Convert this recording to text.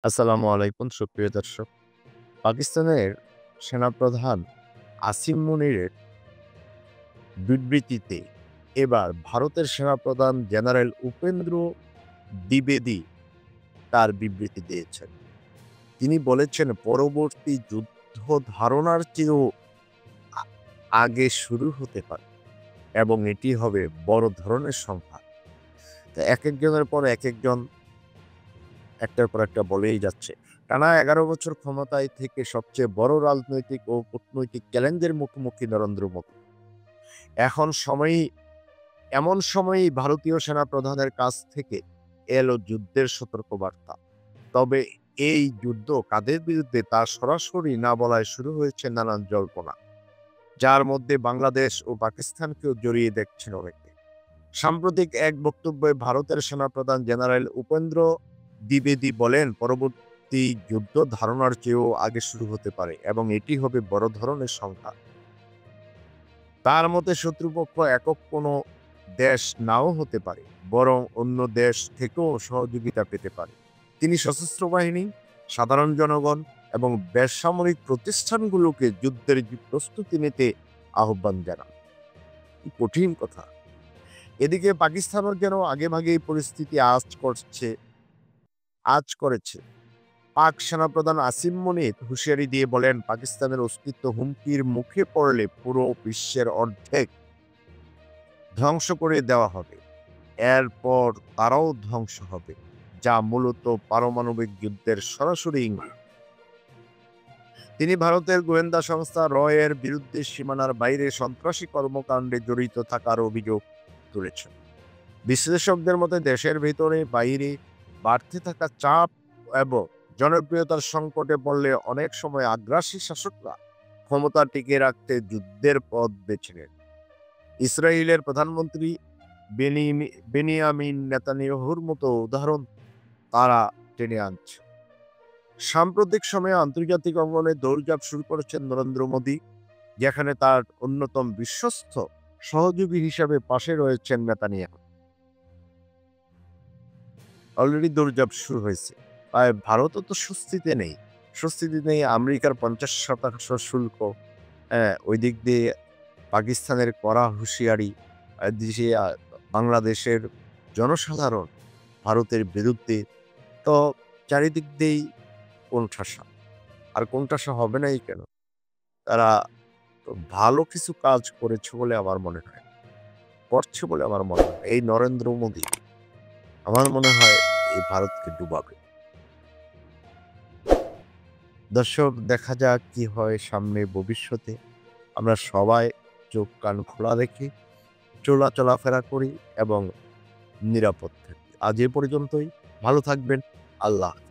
আসসালামু আলাইকুম সুপ্রিয় দর্শক। পাকিস্তানের সেনাপ্রধান আসিম মুনিরের বিবৃতিতে এবার ভারতের সেনাপ্রধান জেনারেল উপেন্দ্র দ্বিবেদী তার বিবৃতি দিয়েছেন। তিনি বলেছেন, পরবর্তী যুদ্ধ ধারণার চেয়েও আ আগে শুরু হতে পারে এবং এটি হবে বড় ধরনের সংঘাত। তো একেকজনের পর একেকজন একটার পর একটা বলেই যাচ্ছে। টানা ১১ বছর ক্ষমতায় থেকে সবচেয়ে বড় রাজনৈতিক ও কূটনৈতিক চ্যালেঞ্জের মুখোমুখি নরেন্দ্র মোদী। এখন সময়ই এমন সময়েই ভারতীয় সেনাপ্রধানের কাছ থেকে এলো যুদ্ধের সতর্কবার্তা। তবে এই যুদ্ধ কাদের বিরুদ্ধে তা সরাসরি না বলায় শুরু হয়েছে নানান জল্পনা, যার মধ্যে বাংলাদেশ ও পাকিস্তানকেও জড়িয়ে দেখছেন অনেকে। সাম্প্রতিক এক বক্তব্যে ভারতের সেনাপ্রধান জেনারেল উপেন্দ্র দ্বিবেদী বলেন, পরবর্তী যুদ্ধ ধারণার চেয়েও আগে শুরু হতে পারে এবং এটি হবে বড় ধরনের সংঘাত। তার মতে শত্রুপক্ষ একক কোনো দেশ নাও হতে পারে, বরং অন্য দেশ থেকেও সহযোগিতা পেতে পারে। তিনি সশস্ত্র বাহিনী, সাধারণ জনগণ এবং বেসামরিক প্রতিষ্ঠানগুলোকে যুদ্ধের প্রস্তুতি নিতে আহ্বান জানান। কি কঠিন কথা! এদিকে পাকিস্তানও যেন আগেভাগেই পরিস্থিতি আঁচ করেছে। পাক সেনাপ্রধান আসিম মুনির হুঁশিয়ারি দিয়ে বলেন, পাকিস্তানের অস্তিত্ব হুমকির মুখে পড়লে পুরো বিশ্বের অর্ধেক ধ্বংস করে দেওয়া হবে। এরপর তারাও ধ্বংস হবে, যা মূলত পারমাণবিক যুদ্ধের সরাসরি ইঙ্গিত। তিনি ভারতের গোয়েন্দা সংস্থা র এর বিরুদ্ধে সীমানার বাইরে সন্ত্রাসী কর্মকাণ্ডে জড়িত থাকার অভিযোগ তুলেছেন। বিশ্লেষকদের মতে দেশের ভেতরে বাইরে বাড়তে থাকা চাপ এবং জনপ্রিয়তার সংকটে পড়লে অনেক সময় আগ্রাসী শাসকরা ক্ষমতা টিকিয়ে রাখতে যুদ্ধের পথ বেছে নেন। ইসরায়েলের প্রধানমন্ত্রী বেনিয়ামিন নেতানিয়াহুর মতো উদাহরণ তারা টেনে আনছে। সাম্প্রতিক সময়ে আন্তর্জাতিক অঙ্গনে দৌড়ঝাঁপ শুরু করেছেন নরেন্দ্র মোদী, যেখানে তার অন্যতম বিশ্বস্ত সহযোগী হিসাবে পাশে রয়েছেন নেতানিয়াহু। অলরেডি দৌড়ঝাঁপ শুরু হয়েছে। ভারতও তো স্বস্তিতে নেই আমেরিকার ৫০% শুল্ক। ওই দিক দিয়ে পাকিস্তানের কড়া হুঁশিয়ারি। এদিকে বাংলাদেশের জনসাধারণ ভারতের বিরুদ্ধে। তো চারিদিক দিয়েই কোণঠাসা। আর কোণঠাসা হবে নাই কেন? তারা ভালো কিছু কাজ করেছে বলে আমার মনে হয়। করছে বলে আমার মনে হয়। এই নরেন্দ্র মোদী আমার মনে হয় এই ভারতকে ডুবাবে। দর্শক, দেখা যাক কি হয় সামনে ভবিষ্যতে। আমরা সবাই চোখ কান খোলা রেখে চলাফেরা করি এবং নিরাপদ থাকি। আজ এ পর্যন্তই। ভালো থাকবেন। আল্লাহ হাফেজ।